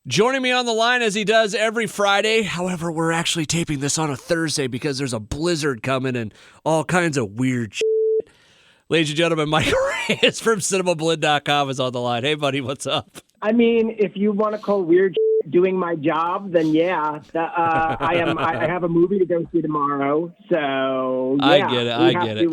Joining me on the line as he does every Friday. However, we're actually taping this on a Thursday because there's a blizzard coming and all kinds of weird shit. Ladies and gentlemen, Mike Reyes from Cinemablend.com is on the line. Hey, buddy, what's up? I mean, if you want to call weird doing my job, then yeah, I have a movie to go see tomorrow. So yeah, I get it.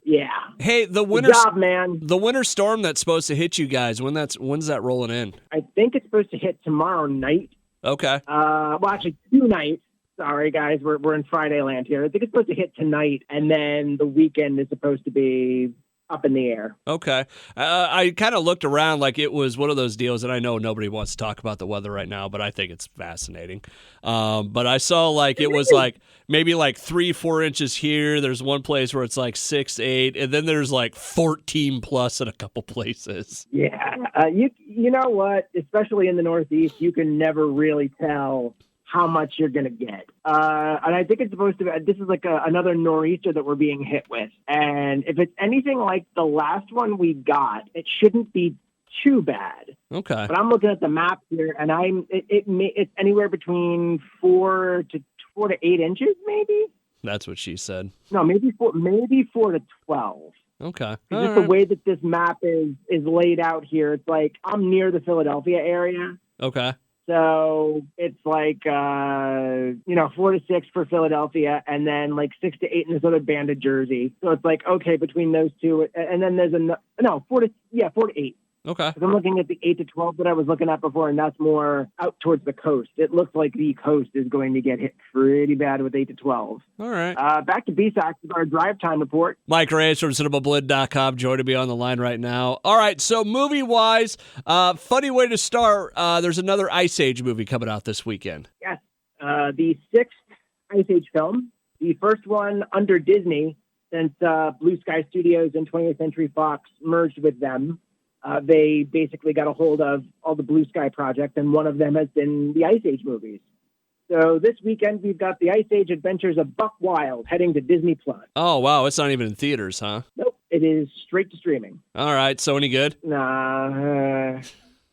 Yeah. Hey, the Good job, man. The winter storm that's supposed to hit you guys. When's that rolling in? I think it's supposed to hit tomorrow night. Okay. Well, actually, 2 nights. Sorry, guys, we're in Friday land here. I think it's supposed to hit tonight, and then the weekend is supposed to be up in the air. Okay. I kind of looked around like it was one of those deals, and I know nobody wants to talk about the weather right now, but I think it's fascinating. But I saw like it was like maybe like 3-4 inches here. There's one place where it's like 6-8, and then there's like 14 plus in a couple places. Yeah. You know what? Especially in the Northeast, you can never really tell how much you're going to get. And I think it's supposed to be, this is like another nor'easter that we're being hit with. And if it's anything like the last one we got, it shouldn't be too bad. Okay. But I'm looking at the map here, and it's anywhere between 4 to 8 inches, maybe? That's what she said. No, maybe 4 to 12. Okay. Just the way that this map is laid out here, it's like I'm near the Philadelphia area. Okay. So it's like, 4 to 6 for Philadelphia, and then like 6 to 8 in this other band of Jersey. So it's like, okay, between those two, and then there's 4 to 8. Okay. 'Cause I'm looking at the 8 to 12 that I was looking at before, and that's more out towards the coast. It looks like the coast is going to get hit pretty bad with 8 to 12. All right. Back to B-sox with our drive time report. Mike Reyes from Cinemablend.com joining me on the line right now. All right, so movie-wise, funny way to start, there's another Ice Age movie coming out this weekend. Yes, the 6th Ice Age film, the first one under Disney since Blue Sky Studios and 20th Century Fox merged with them. They basically got a hold of all the Blue Sky projects, and one of them has been the Ice Age movies. So this weekend, we've got the Ice Age Adventures of Buck Wild heading to Disney+. Oh, wow. It's not even in theaters, huh? Nope. It is straight to streaming. All right. So any good? Nah.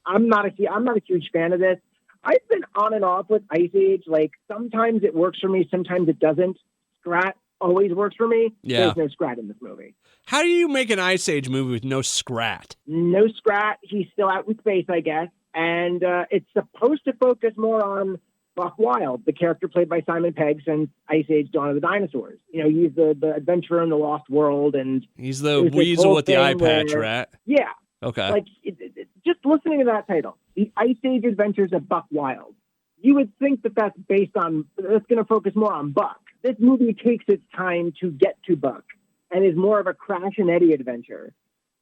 I'm not a huge fan of this. I've been on and off with Ice Age. Like, sometimes it works for me, sometimes it doesn't. Scrat always works for me. Yeah. There's no Scrat in this movie. How do you make an Ice Age movie with no Scrat? No Scrat. He's still out in space, I guess. And it's supposed to focus more on Buck Wild, the character played by Simon Pegg since Ice Age Dawn of the Dinosaurs. You know, he's the adventurer in the Lost World. And he's the weasel with the eye patch, right? Yeah. Okay. Like, just listening to that title, The Ice Age Adventures of Buck Wild, you would think that that's going to focus more on Buck. This movie takes its time to get to Buck and is more of a Crash and Eddie adventure.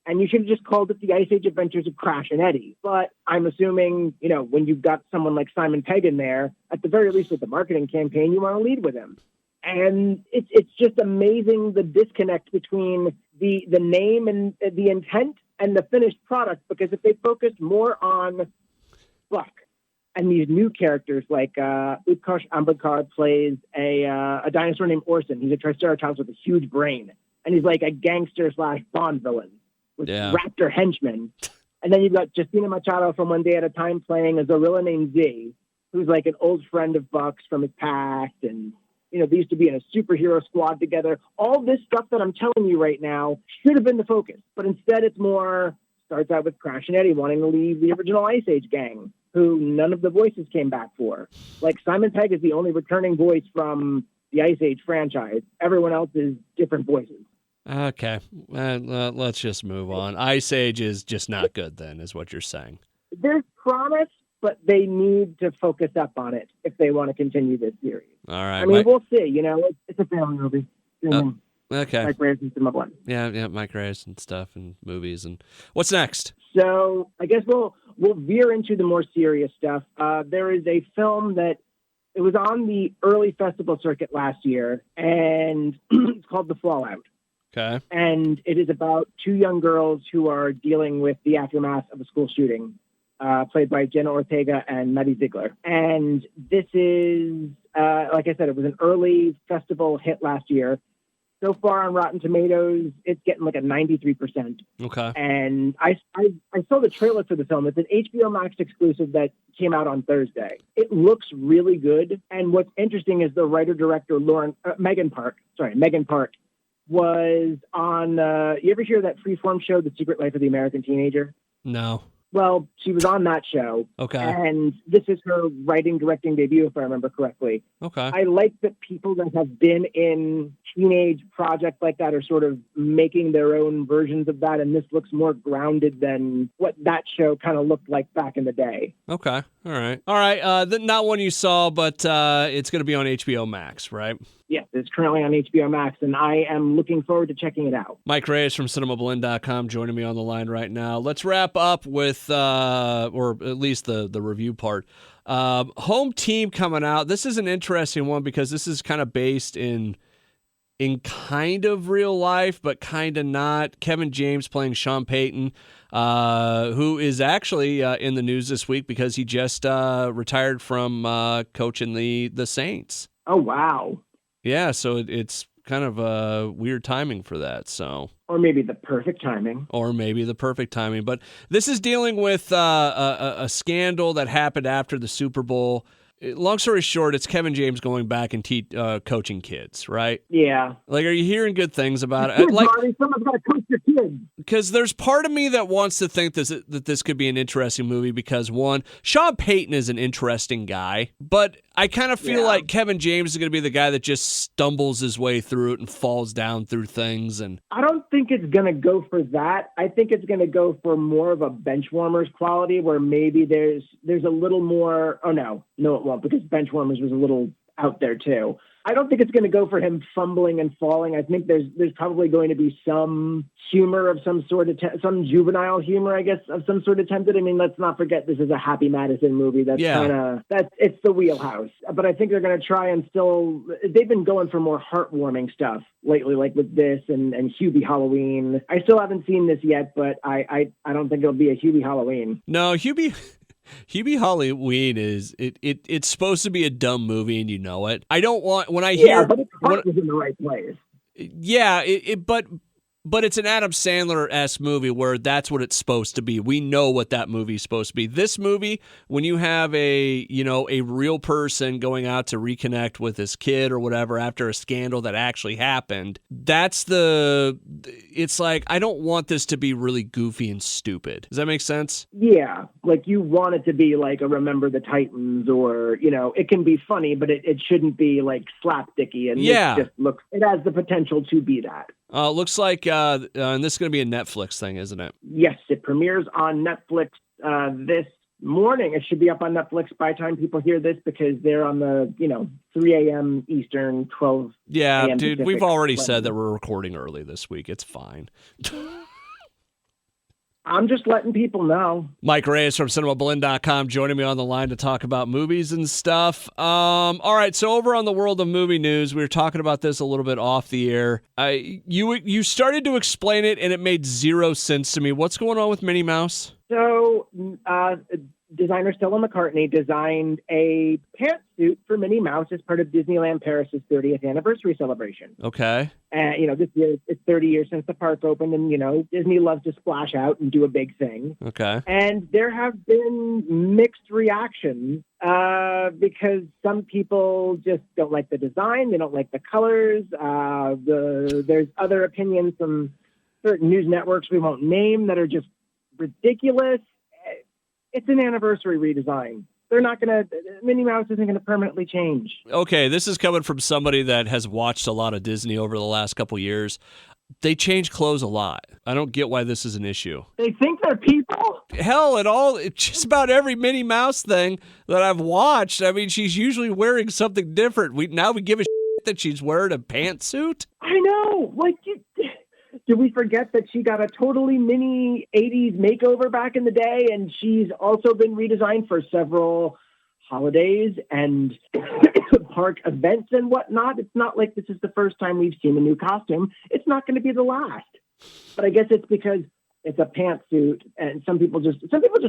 And you should have just called it the Ice Age Adventures of Crash and Eddie. But I'm assuming, when you've got someone like Simon Pegg in there, at the very least with the marketing campaign, you want to lead with him. And it's just amazing the disconnect between the name and the intent and the finished product. Because if they focused more on Buck and these new characters, like Utkarsh Ambedkar plays a dinosaur named Orson. He's a triceratops with a huge brain. And he's like a gangster / Bond villain with raptor henchmen. And then you've got Justina Machado from One Day at a Time playing a gorilla named Z, who's like an old friend of Buck's from his past. And, they used to be in a superhero squad together. All this stuff that I'm telling you right now should have been the focus. But instead it's starts out with Crash and Eddie wanting to leave the original Ice Age gang, who none of the voices came back for. Like, Simon Pegg is the only returning voice from the Ice Age franchise. Everyone else is different voices. Okay, let's just move on. Ice Age is just not good then, is what you're saying. There's promise, but they need to focus up on it if they want to continue this series. All right. I mean, we'll see. It's a family movie. Okay. Mike Reyes and Cinemablend. Yeah, Mike Reyes and stuff and movies. And what's next? So I guess we'll veer into the more serious stuff. There is a film that it was on the early festival circuit last year, and it's called The Fallout. Okay. And it is about 2 young girls who are dealing with the aftermath of a school shooting, played by Jenna Ortega and Maddie Ziegler. And this is, like I said, it was an early festival hit last year. So far on Rotten Tomatoes, it's getting like a 93%. Okay. And I saw the trailer for the film. It's an HBO Max exclusive that came out on Thursday. It looks really good. And what's interesting is the writer-director Megan Park was on, you ever hear that Freeform show, The Secret Life of the American Teenager? No. Well, she was on that show. Okay. And this is her writing, directing debut, if I remember correctly. Okay. I like that people that have been in teenage projects like that are sort of making their own versions of that. And this looks more grounded than what that show kind of looked like back in the day. Okay. All right. Not one you saw, but it's going to be on HBO Max, right? Yes, it's currently on HBO Max, and I am looking forward to checking it out. Mike Reyes from Cinemablend.com joining me on the line right now. Let's wrap up with, or at least the review part. Home Team coming out. This is an interesting one because this is kind of based in kind of real life, but kind of not. Kevin James playing Sean Payton, who is actually in the news this week because he just retired from coaching the Saints. Oh, wow. Yeah, so it's kind of weird timing for that. So, or maybe the perfect timing. But this is dealing with a scandal that happened after the Super Bowl. Long story short, it's Kevin James going back and coaching kids, right? Yeah. Like, are you hearing good things about it? Like, someone's got to coach your kids. Because there's part of me that wants to think that this could be an interesting movie because, one, Sean Payton is an interesting guy, but I kind of feel like Kevin James is going to be the guy that just stumbles his way through it and falls down through things. And I don't think it's going to go for that. I think it's going to go for more of a Benchwarmers quality where maybe there's a little more. Oh, no, it won't, because Benchwarmers was a little out there too. I don't think it's going to go for him fumbling and falling. I think there's probably going to be some humor of some sort, some juvenile humor, I guess, of some sort attempted. I mean, let's not forget this is a Happy Madison movie. It's the wheelhouse. But I think they're going to try and they've been going for more heartwarming stuff lately, like with this and Hubie Halloween. I still haven't seen this yet, but I don't think it'll be a Hubie Halloween. No, Hubie Halloween it's supposed to be a dumb movie and you know it. I don't want when I hear but its heart was in the right place. Yeah, but it's an Adam Sandler-esque movie where that's what it's supposed to be. We know what that movie's supposed to be. This movie, when you have a real person going out to reconnect with his kid or whatever after a scandal that actually happened, it's like, I don't want this to be really goofy and stupid. Does that make sense? Yeah, like you want it to be like a Remember the Titans or, it can be funny, but it shouldn't be like slapsticky. And it has the potential to be that. Looks like, and this is going to be a Netflix thing, isn't it? Yes, it premieres on Netflix this morning. It should be up on Netflix by the time people hear this because they're on the, 3 a.m. Eastern, 12 Yeah, a.m. dude, Pacific. we've already said that we're recording early this week. It's fine. I'm just letting people know. Mike Reyes from Cinemablend.com joining me on the line to talk about movies and stuff. All right, so over on the world of movie news, we were talking about this a little bit off the air. You started to explain it, and it made zero sense to me. What's going on with Minnie Mouse? So, designer Stella McCartney designed a pantsuit for Minnie Mouse as part of Disneyland Paris's 30th anniversary celebration. Okay. And, this year it's 30 years since the park opened, and, Disney loves to splash out and do a big thing. Okay. And there have been mixed reactions because some people just don't like the design. They don't like the colors. There's other opinions from certain news networks we won't name that are just ridiculous. It's an anniversary redesign. Minnie Mouse isn't going to permanently change. Okay, this is coming from somebody that has watched a lot of Disney over the last couple years. They change clothes a lot. I don't get why this is an issue. They think they're people? Hell, just about every Minnie Mouse thing that I've watched, I mean, she's usually wearing something different. We give a shit that she's wearing a pantsuit? I know. Did we forget that she got a totally mini 80s makeover back in the day, and she's also been redesigned for several holidays and park events and whatnot? It's not like this is the first time we've seen a new costume. It's not going to be the last. But I guess it's because it's a pantsuit, and some people just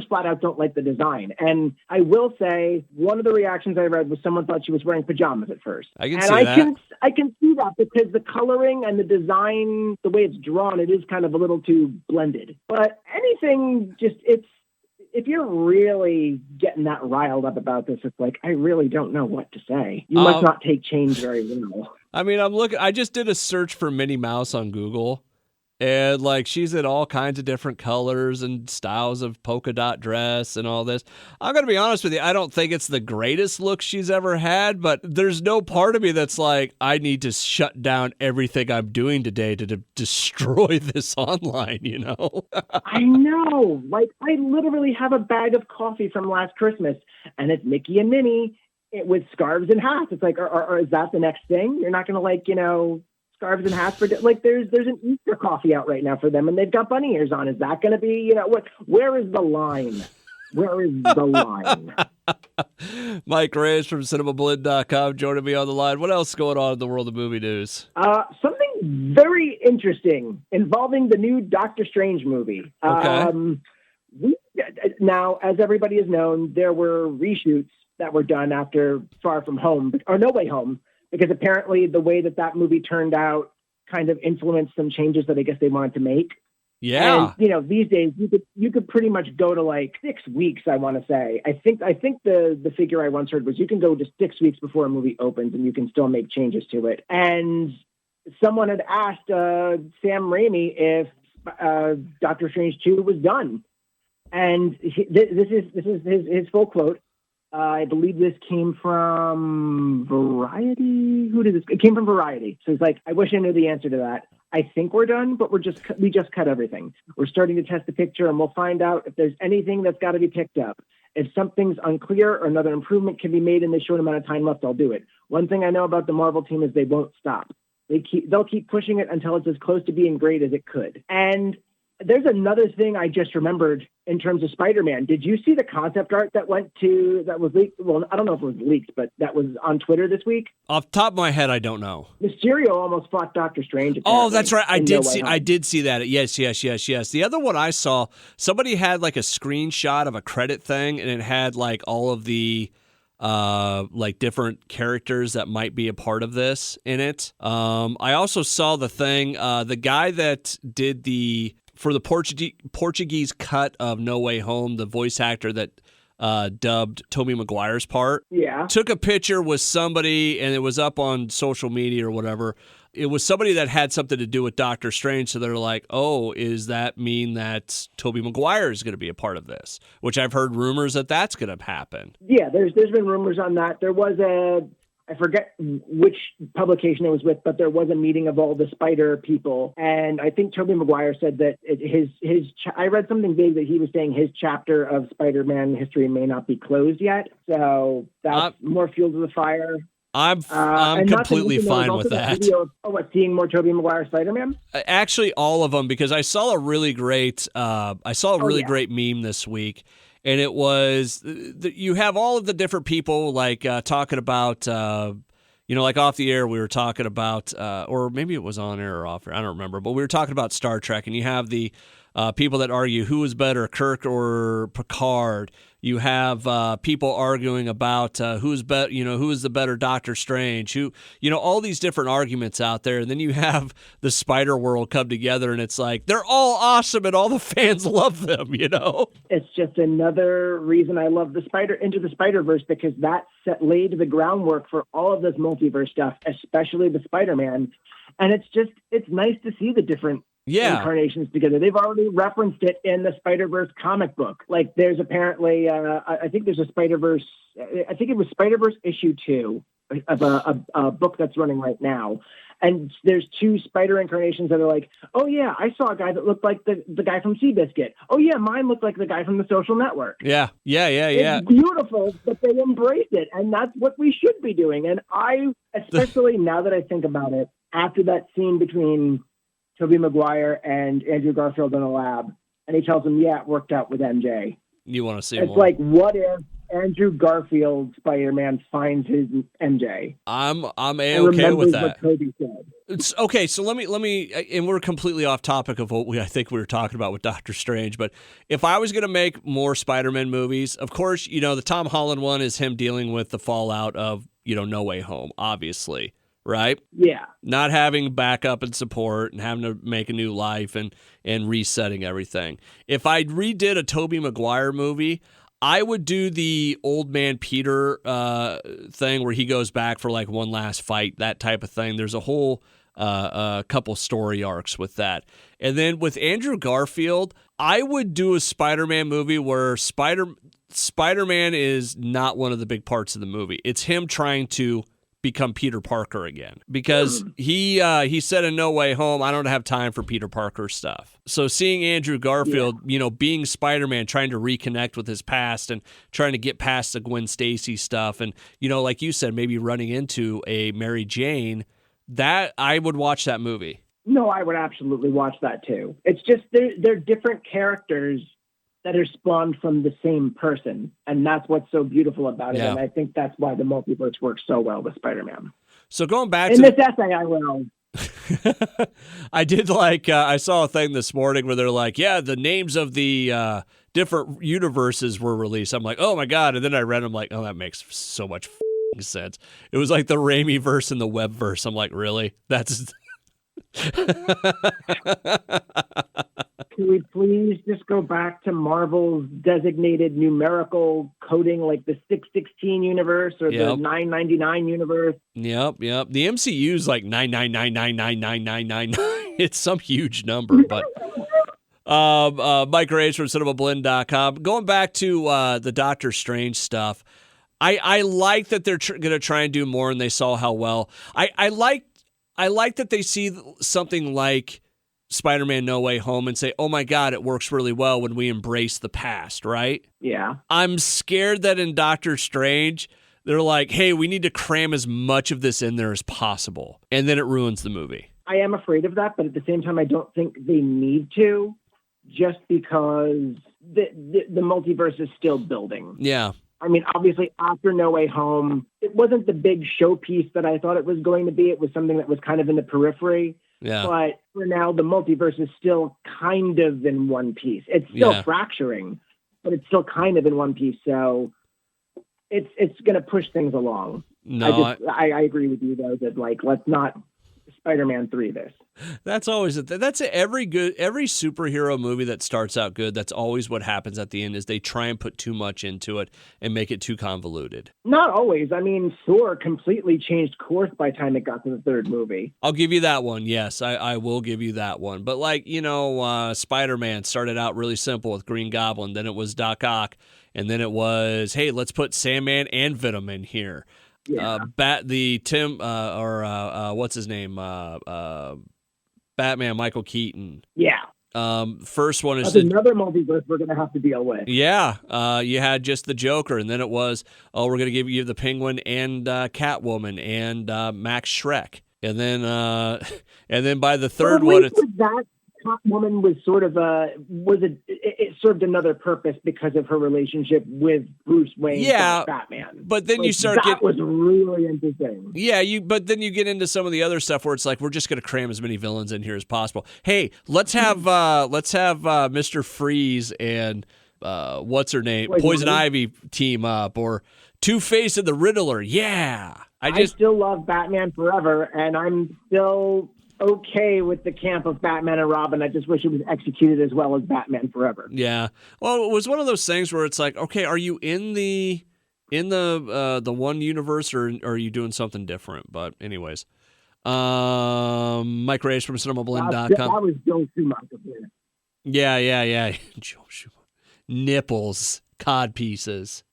flat out don't like the design. And I will say, one of the reactions I read was someone thought she was wearing pajamas at first. I can see that. I can see that because the coloring and the design, the way it's drawn, it is kind of a little too blended. But anything, if you're really getting that riled up about this, it's like, I really don't know what to say. You must not take change very well. I mean, I just did a search for Minnie Mouse on Google, and like she's in all kinds of different colors and styles of polka dot dress and all this. I'm going to be honest with you. I don't think it's the greatest look she's ever had, but there's no part of me that's like, I need to shut down everything I'm doing today to destroy this online, you know? I know. Like, I literally have a bag of coffee from last Christmas, and it's Mickey and Minnie with scarves and hats. It's like, or is that the next thing? You're not going to, like, you know, scarves and hats for, like, there's an Easter coffee out right now for them, and they've got bunny ears on. Is that going to be, you know, where is the line? Where is the line? Mike Reyes from Cinemablend.com joining me on the line. What else is going on in the world of movie news? Something very interesting involving the new Doctor Strange movie. Okay. Now, as everybody has known, there were reshoots that were done after Far From Home, or No Way Home, because apparently the way that movie turned out kind of influenced some changes that I guess they wanted to make. Yeah. And, you know, these days you could pretty much go to like 6 weeks, I want to say. I think the figure I once heard was you can go to 6 weeks before a movie opens and you can still make changes to it. And someone had asked Sam Raimi if Doctor Strange 2 was done. And this is his full quote. I believe this came from Variety. Who did this? It came from Variety. So he's like, I wish I knew the answer to that. I think we're done, but we just cut everything. We're starting to test the picture, and we'll find out if there's anything that's got to be picked up. If something's unclear or another improvement can be made in the short amount of time left, I'll do it. One thing I know about the Marvel team is they won't stop. They'll keep pushing it until it's as close to being great as it could. And there's another thing I just remembered in terms of Spider-Man. Did you see the concept art that was leaked? Well, I don't know if it was leaked, but that was on Twitter this week. Off the top of my head, I don't know. Mysterio almost fought Doctor Strange. Oh, that's right. I did see that. Yes. The other one I saw, somebody had like a screenshot of a credit thing, and it had like all of the like different characters that might be a part of this in it. I also saw the thing, the guy that did for the Portuguese cut of No Way Home, the voice actor that dubbed Tobey Maguire's part, took a picture with somebody, and it was up on social media or whatever. It was somebody that had something to do with Doctor Strange, so they're like, oh, does that mean that Tobey Maguire is going to be a part of this? Which I've heard rumors that that's going to happen. Yeah, there's been rumors on that. There was I forget which publication it was with, but there was a meeting of all the Spider people. And I think Tobey Maguire said that I read something big that he was saying his chapter of Spider-Man history may not be closed yet. So that's more fuel to the fire. I'm completely fine with that. Seeing more Tobey Maguire Spider-Man? Actually, all of them, because I saw a really great great meme this week. And it was, you have all of the different people like talking about, like off the air we were talking about, or maybe it was on air or off air, I don't remember, but we were talking about Star Trek, and you have the people that argue who is better, Kirk or Picard. You have people arguing about who is the better Doctor Strange. All these different arguments out there, and then you have the Spider World come together, and it's like they're all awesome, and all the fans love them. It's just another reason I love Into the Spider-Verse, because that laid the groundwork for all of this multiverse stuff, especially the Spider-Man. And it's nice to see the different incarnations together. They've already referenced it in the Spider-Verse comic book. Like there's apparently, I think there's a Spider-Verse, I think it was Spider-Verse issue 2 of a book that's running right now. And there's 2 spider incarnations that are like, oh yeah, I saw a guy that looked like the guy from Seabiscuit. Oh yeah, mine looked like the guy from The Social Network. Yeah. It's beautiful that they embrace it, and that's what we should be doing. And I, especially now that I think about it, after that scene between Tobey Maguire and Andrew Garfield in a lab, and he tells him, yeah, it worked out with MJ. You want to see it's more. Like, what if Andrew Garfield Spider-Man finds his MJ. I'm And A-okay with remembers that. what Toby said. Okay, so let me, and we're completely off topic of what I think we were talking about with Doctor Strange, but if I was going to make more Spider-Man movies, of course, the Tom Holland one is him dealing with the fallout of, No Way Home, obviously, right? Yeah. Not having backup and support and having to make a new life and resetting everything. If I redid a Tobey Maguire movie, I would do the old man Peter thing where he goes back for like one last fight, that type of thing. There's a whole couple story arcs with that. And then with Andrew Garfield, I would do a Spider-Man movie where Spider-Man is not one of the big parts of the movie. It's him trying to become Peter Parker again, because he said in No Way Home, I don't have time for Peter Parker stuff. So seeing Andrew Garfield, being Spider-Man, trying to reconnect with his past and trying to get past the Gwen Stacy stuff, and like you said, maybe running into a Mary Jane, that I would watch that movie. No, I would absolutely watch that too. It's just they're different characters that are spawned from the same person. And that's what's so beautiful about it. Yeah. And I think that's why the multiverse works so well with Spider-Man. So going back in this essay, I will. I did I saw a thing this morning where they're like, yeah, the names of the different universes were released. I'm like, oh my God. And then I read them like, oh, that makes so much sense. It was like the Raimi verse and the Webb verse. I'm like, really? That's... Can we please just go back to Marvel's designated numerical coding, like the 616 universe or the 999 universe? Yep. The MCU is like 999999999. It's some huge number, but Mike Reyes from Cinemablend.com. Going back to the Doctor Strange stuff, I like that they're going to try and do more, and they saw how well. I like that they see something like Spider-Man No Way Home and say, oh my God, it works really well when we embrace the past, right? Yeah. I'm scared that in Doctor Strange, they're like, hey, we need to cram as much of this in there as possible. And then it ruins the movie. I am afraid of that, but at the same time, I don't think they need to, just because the multiverse is still building. Yeah. I mean, obviously, after No Way Home, it wasn't the big showpiece that I thought it was going to be. It was something that was kind of in the periphery. Yeah. But for now, the multiverse is still kind of in one piece. It's still fracturing, but it's still kind of in one piece. So it's going to push things along. No, I agree with you, though, that, let's not Spider-Man 3 this. That's always every superhero movie that starts out good. That's always what happens at the end, is they try and put too much into it and make it too convoluted. Not always. I mean, Thor completely changed course by the time it got to the third movie. I'll give you that one. Yes, I will give you that one. But Spider-Man started out really simple with Green Goblin. Then it was Doc Ock. And then it was, hey, let's put Sandman and Venom in here. Yeah. What's his name? Batman, Michael Keaton. Yeah. First one is another multiverse we're going to have to deal with. Yeah. You had just the Joker, and then it was, we're going to give you the Penguin and Catwoman and Max Schreck. And then by the third one, it's that Catwoman was sort of it served another purpose because of her relationship with Bruce Wayne. Yeah, Batman. But then you start that was really interesting. Yeah, but then you get into some of the other stuff where it's like, we're just going to cram as many villains in here as possible. Hey, let's have Mr. Freeze and what's her name, Poison Ivy team up, or Two-Face and the Riddler. Yeah, I still love Batman Forever, and I'm still okay with the camp of Batman and Robin. I just wish it was executed as well as Batman Forever. Yeah. Well, it was one of those things where it's like, okay, are you in the one universe, or are you doing something different? But anyways, Mike Reyes from Cinemablend.com. That was Joe Schumacher. Yeah. Joe Schumacher. Nipples, cod pieces.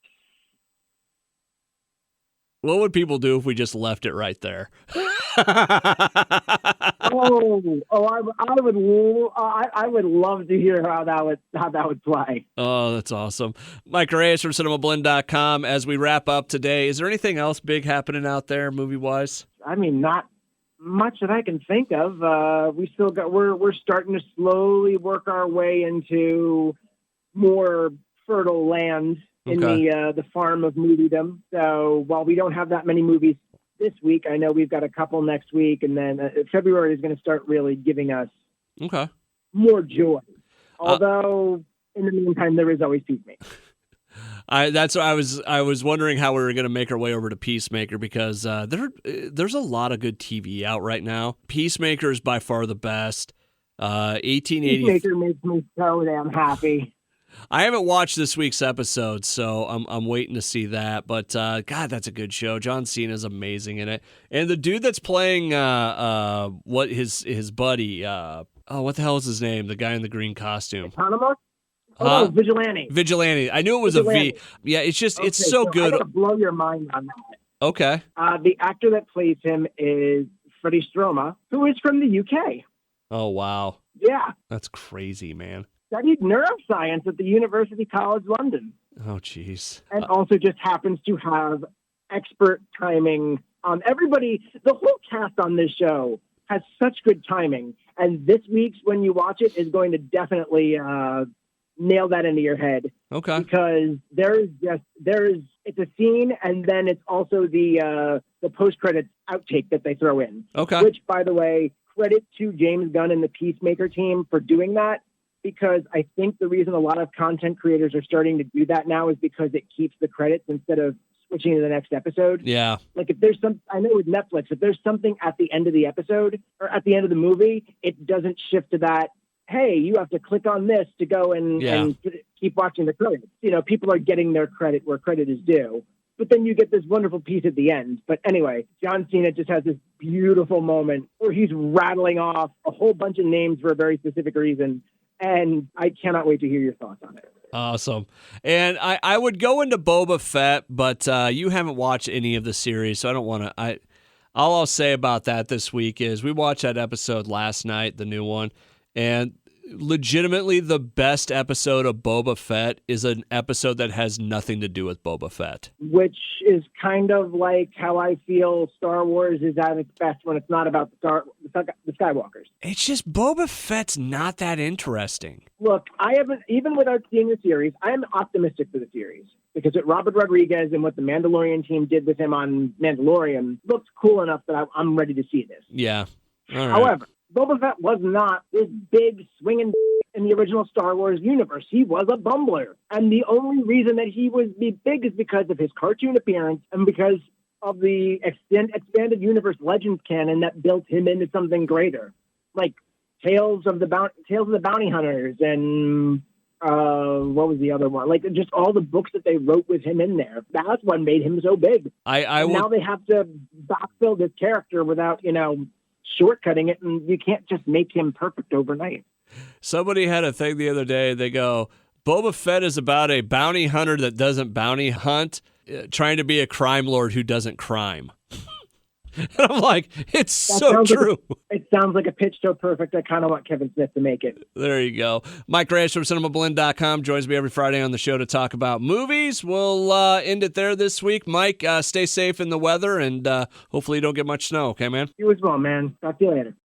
What would people do if we just left it right there? I would love to hear how that would play. Oh, that's awesome. Mike Reyes from Cinemablend.com. As we wrap up today, is there anything else big happening out there movie-wise? I mean, not much that I can think of. We're starting to slowly work our way into more fertile land in Okay. the farm of moviedom. So while we don't have that many movies this week, I know we've got a couple next week, and then February is going to start really giving us Okay. more joy. Although in the meantime, there is always Peacemaker. That's what I was wondering how we were going to make our way over to Peacemaker because there's a lot of good TV out right now. Peacemaker is by far the best. 1880. Peacemaker makes me so damn happy. I haven't watched this week's episode, so I'm waiting to see that. But God, that's a good show. John Cena's amazing in it, and the dude that's playing what his buddy what the hell is his name? The guy in the green costume. Autonomous? Huh? Oh, Vigilante. Vigilante. I knew it was Vigilante. a V. Yeah, it's just Okay, it's so good. I gotta blow your mind on that. Okay. The actor that plays him is Freddie Stroma, who is from the UK. Oh wow, Yeah. that's crazy, man. Studied neuroscience at the University College London. Oh jeez. And also just happens to have expert timing on everybody. The whole cast on this show has such good timing. And this week's, when you watch it, is going to definitely nail that into your head. Okay. Because it's a scene, and then it's also the post-credits outtake that they throw in. Okay. Which, by the way, credit to James Gunn and the Peacemaker team for doing that. Because I think the reason a lot of content creators are starting to do that now is because it keeps the credits instead of switching to the next episode. Yeah. Like if there's I know with Netflix, if there's something at the end of the episode or at the end of the movie, it doesn't shift to that, hey, you have to click on this to go and keep watching the credits. You know, people are getting their credit where credit is due. But then you get this wonderful piece at the end. But anyway, John Cena just has this beautiful moment where he's rattling off a whole bunch of names for a very specific reason. And I cannot wait to hear your thoughts on it. Awesome. And I would go into Boba Fett, but you haven't watched any of the series, so I don't want to. All I'll say about that this week is we watched that episode last night, the new one, and legitimately the best episode of Boba Fett is an episode that has nothing to do with Boba Fett. Which is kind of like how I feel Star Wars is at its best when it's not about the Skywalkers. It's just Boba Fett's not that interesting. Look, I haven't, even without seeing the series, I am optimistic for the series. Because what Robert Rodriguez and what the Mandalorian team did with him on Mandalorian looks cool enough that I'm ready to see this. Yeah. All right. However, Boba Fett was not this big swinging in the original Star Wars universe. He was a bumbler. And the only reason that he was big is because of his cartoon appearance and because of the expanded universe Legends canon that built him into something greater. Like Tales of the Bounty Hunters and what was the other one? Like just all the books that they wrote with him in there. That's what made him so big. Now they have to backfill this character without, shortcutting it, and you can't just make him perfect overnight. Somebody had a thing the other day. They go, Boba Fett is about a bounty hunter that doesn't bounty hunt, trying to be a crime lord who doesn't crime. And I'm like, it's so true. It sounds like a pitch so perfect, I kind of want Kevin Smith to make it. There you go. Mike Reyes from Cinemablend.com joins me every Friday on the show to talk about movies. We'll end it there this week. Mike, stay safe in the weather, and hopefully you don't get much snow, okay, man? You as well, man. Talk to you later.